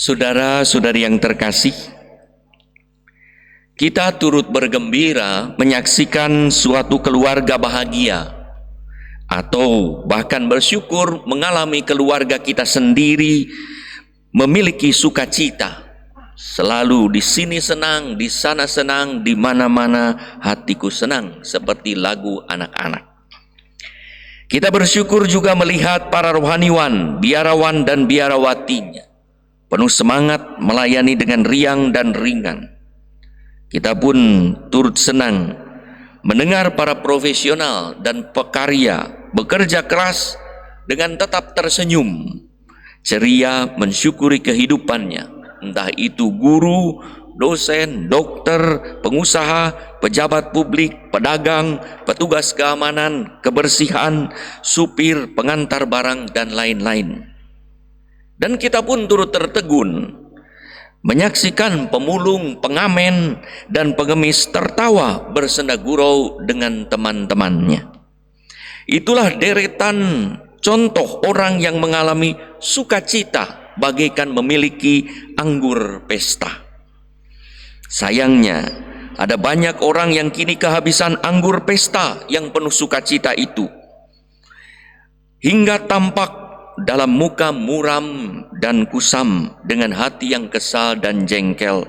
Saudara-saudari yang terkasih, kita turut bergembira menyaksikan suatu keluarga bahagia atau bahkan bersyukur mengalami keluarga kita sendiri memiliki sukacita. Selalu di sini senang, di sana senang, di mana-mana hatiku senang, seperti lagu anak-anak. Kita bersyukur juga melihat para rohaniwan, biarawan dan biarawatinya penuh semangat melayani dengan riang dan ringan. Kita pun turut senang mendengar para profesional dan pekarya bekerja keras dengan tetap tersenyum, ceria mensyukuri kehidupannya, entah itu guru, dosen, dokter, pengusaha, pejabat publik, pedagang, petugas keamanan, kebersihan, supir, pengantar barang, dan lain-lain. Dan kita pun turut tertegun menyaksikan pemulung, pengamen, dan pengemis tertawa bersenda gurau dengan teman-temannya. Itulah deretan contoh orang yang mengalami sukacita bagaikan memiliki anggur pesta. Sayangnya, ada banyak orang yang kini kehabisan anggur pesta yang penuh sukacita itu, hingga tampak dalam muka muram dan kusam dengan hati yang kesal dan jengkel,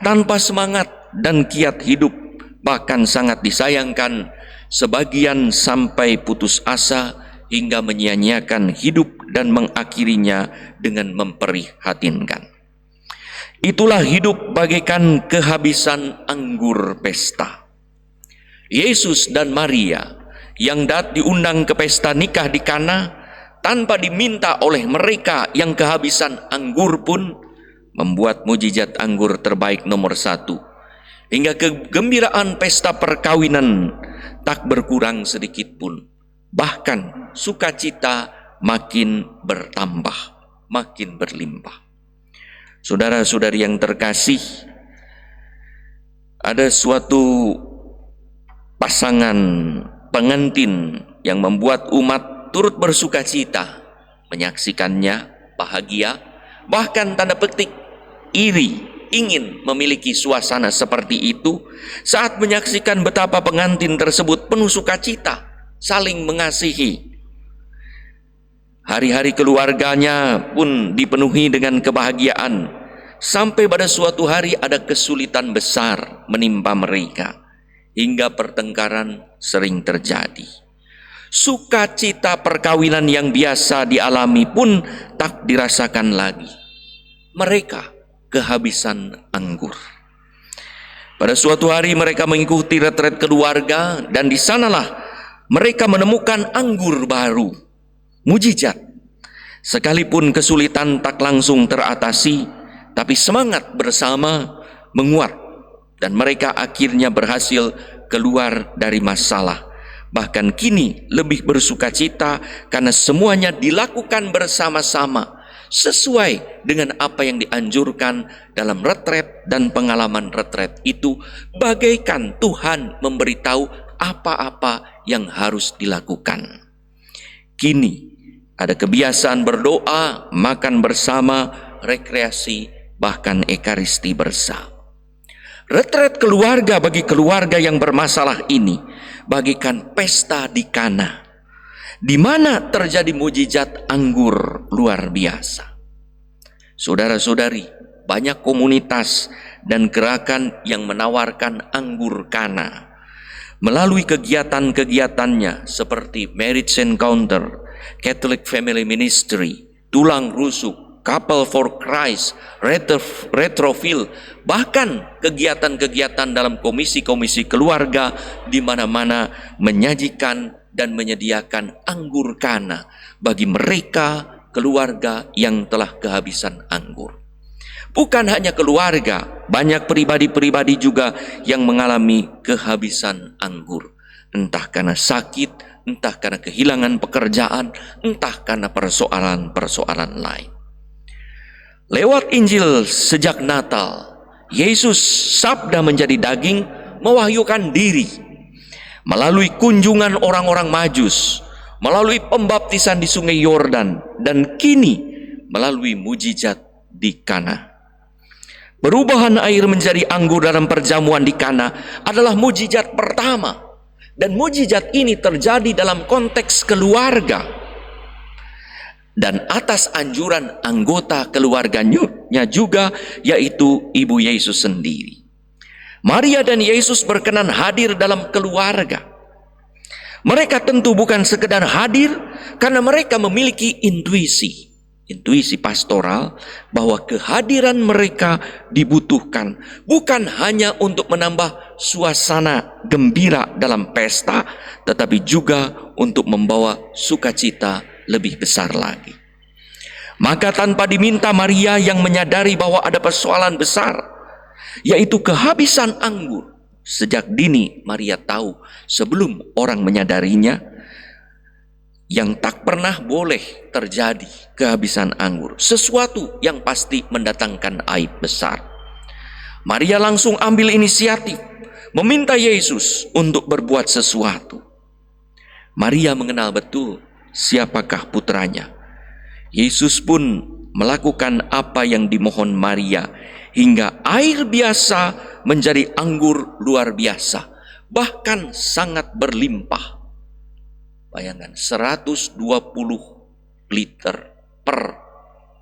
tanpa semangat dan kiat hidup. Bahkan sangat disayangkan, sebagian sampai putus asa hingga menyia-nyiakan hidup dan mengakhirinya dengan memprihatinkan. Itulah hidup bagaikan kehabisan anggur pesta. Yesus dan Maria yang diundang ke pesta nikah di Kana tanpa diminta oleh mereka yang kehabisan anggur pun membuat mujizat anggur terbaik nomor 1, hingga kegembiraan pesta perkawinan tak berkurang sedikit pun, bahkan sukacita makin bertambah, makin berlimpah. Saudara-saudari yang terkasih, ada suatu pasangan pengantin yang membuat umat turut bersukacita menyaksikannya, bahagia, bahkan tanda petik iri, ingin memiliki suasana seperti itu saat menyaksikan betapa pengantin tersebut penuh sukacita, saling mengasihi. Hari-hari keluarganya pun dipenuhi dengan kebahagiaan, sampai pada suatu hari ada kesulitan besar menimpa mereka, hingga pertengkaran sering terjadi. Sukacita perkawinan yang biasa dialami pun tak dirasakan lagi. Mereka kehabisan anggur. Pada suatu hari mereka mengikuti retret keluarga, dan di sanalah mereka menemukan anggur baru. Mujizat. Sekalipun kesulitan tak langsung teratasi, tapi semangat bersama menguat, dan mereka akhirnya berhasil keluar dari masalah. Bahkan kini lebih bersukacita karena semuanya dilakukan bersama-sama sesuai dengan apa yang dianjurkan dalam retret, dan pengalaman retret itu bagaikan Tuhan memberitahu apa-apa yang harus dilakukan. Kini ada kebiasaan berdoa, makan bersama, rekreasi, bahkan ekaristi bersama. Retret keluarga bagi keluarga yang bermasalah ini bagaikan pesta di Kana, di mana terjadi mujizat anggur luar biasa. Saudara-saudari, banyak komunitas dan gerakan yang menawarkan anggur Kana melalui kegiatan-kegiatannya seperti Marriage Encounter, Catholic Family Ministry, Tulang Rusuk, Couple for Christ, Retrofil, bahkan kegiatan-kegiatan dalam komisi-komisi keluarga di mana-mana menyajikan dan menyediakan anggur Kana bagi mereka keluarga yang telah kehabisan anggur. Bukan hanya keluarga, banyak pribadi-pribadi juga yang mengalami kehabisan anggur, entah karena sakit, entah karena kehilangan pekerjaan, entah karena persoalan-persoalan lain. Lewat Injil sejak Natal, Yesus sabda menjadi daging, mewahyukan diri melalui kunjungan orang-orang Majus, melalui pembaptisan di Sungai Yordan, dan kini melalui mujizat di Kana. Perubahan air menjadi anggur dalam perjamuan di Kana adalah mujizat pertama. Dan mujizat ini terjadi dalam konteks keluarga. Dan atas anjuran anggota keluarganya juga, yaitu Ibu Yesus sendiri. Maria dan Yesus berkenan hadir dalam keluarga. Mereka tentu bukan sekedar hadir karena mereka memiliki intuisi pastoral bahwa kehadiran mereka dibutuhkan bukan hanya untuk menambah suasana gembira dalam pesta, tetapi juga untuk membawa sukacita lebih besar lagi. Maka tanpa diminta, Maria yang menyadari bahwa ada persoalan besar, yaitu kehabisan anggur. Sejak dini Maria tahu sebelum orang menyadarinya, yang tak pernah boleh terjadi kehabisan anggur, sesuatu yang pasti mendatangkan aib besar. Maria langsung ambil inisiatif, meminta Yesus untuk berbuat sesuatu. Maria mengenal betul siapakah putranya. Yesus pun melakukan apa yang dimohon Maria, hingga air biasa menjadi anggur luar biasa, bahkan sangat berlimpah. Bayangkan, 120 liter per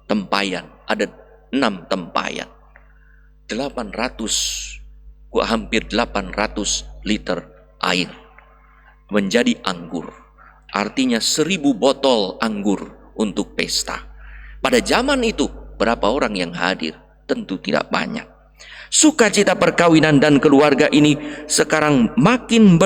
tempayan, ada 6 tempayan. hampir 800 liter air menjadi anggur. Artinya 1000 botol anggur untuk pesta. Pada zaman itu, berapa orang yang hadir? Tentu tidak banyak. Sukacita perkawinan dan keluarga ini sekarang makin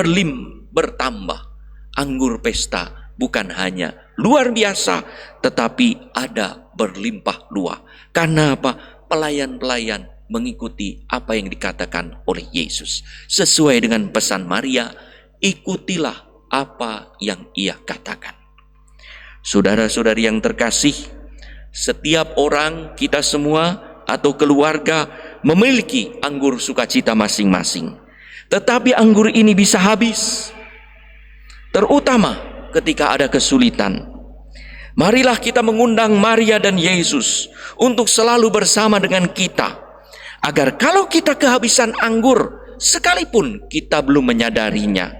bertambah. Anggur pesta bukan hanya luar biasa, tetapi ada berlimpah luas. Karena apa? Pelayan-pelayan mengikuti apa yang dikatakan oleh Yesus. Sesuai dengan pesan Maria, ikutilah apa yang ia katakan. Saudara-saudari yang terkasih, setiap orang, kita semua atau keluarga memiliki anggur sukacita masing-masing. Tetapi anggur ini bisa habis, terutama ketika ada kesulitan. Marilah kita mengundang Maria dan Yesus untuk selalu bersama dengan kita, agar kalau kita kehabisan anggur, sekalipun kita belum menyadarinya,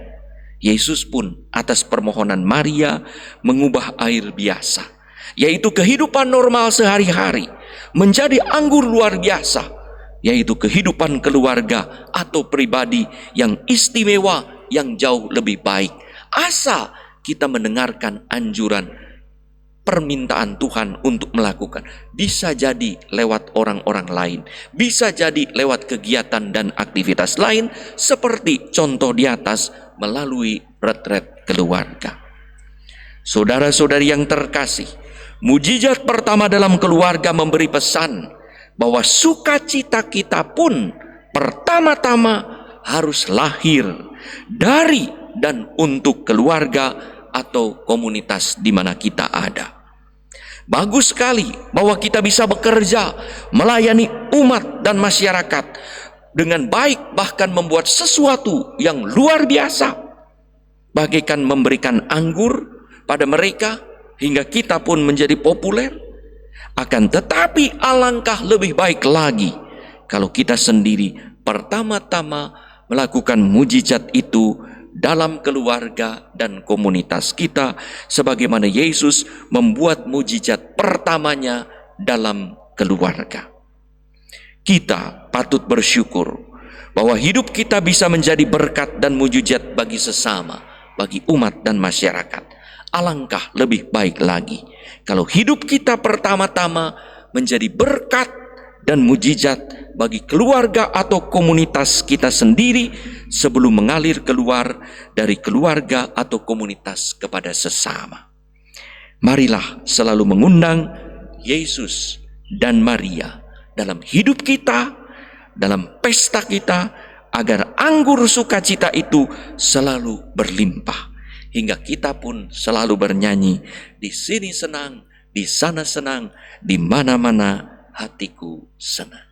Yesus pun atas permohonan Maria mengubah air biasa, yaitu kehidupan normal sehari-hari, menjadi anggur luar biasa, yaitu kehidupan keluarga atau pribadi yang istimewa, yang jauh lebih baik. Asal kita mendengarkan anjuran, permintaan Tuhan untuk melakukan. Bisa jadi lewat orang-orang lain, bisa jadi lewat kegiatan dan aktivitas lain, seperti contoh di atas, melalui retret keluarga. Saudara-saudari yang terkasih, mujizat pertama dalam keluarga memberi pesan bahwa sukacita kita pun pertama-tama harus lahir dari dan untuk keluarga atau komunitas di mana kita ada. Bagus sekali bahwa kita bisa bekerja, melayani umat dan masyarakat dengan baik, bahkan membuat sesuatu yang luar biasa, bagaikan memberikan anggur pada mereka hingga kita pun menjadi populer. Akan tetapi alangkah lebih baik lagi kalau kita sendiri pertama-tama melakukan mujizat itu dalam keluarga dan komunitas kita, sebagaimana Yesus membuat mujizat pertamanya dalam keluarga. Kita patut bersyukur bahwa hidup kita bisa menjadi berkat dan mujizat bagi sesama, bagi umat dan masyarakat. Alangkah lebih baik lagi kalau hidup kita pertama-tama menjadi berkat dan mujizat bagi keluarga atau komunitas kita sendiri, sebelum mengalir keluar dari keluarga atau komunitas kepada sesama. Marilah selalu mengundang Yesus dan Maria dalam hidup kita, dalam pesta kita, agar anggur sukacita itu selalu berlimpah, hingga kita pun selalu bernyanyi, di sini senang, di sana senang, di mana-mana hatiku senang.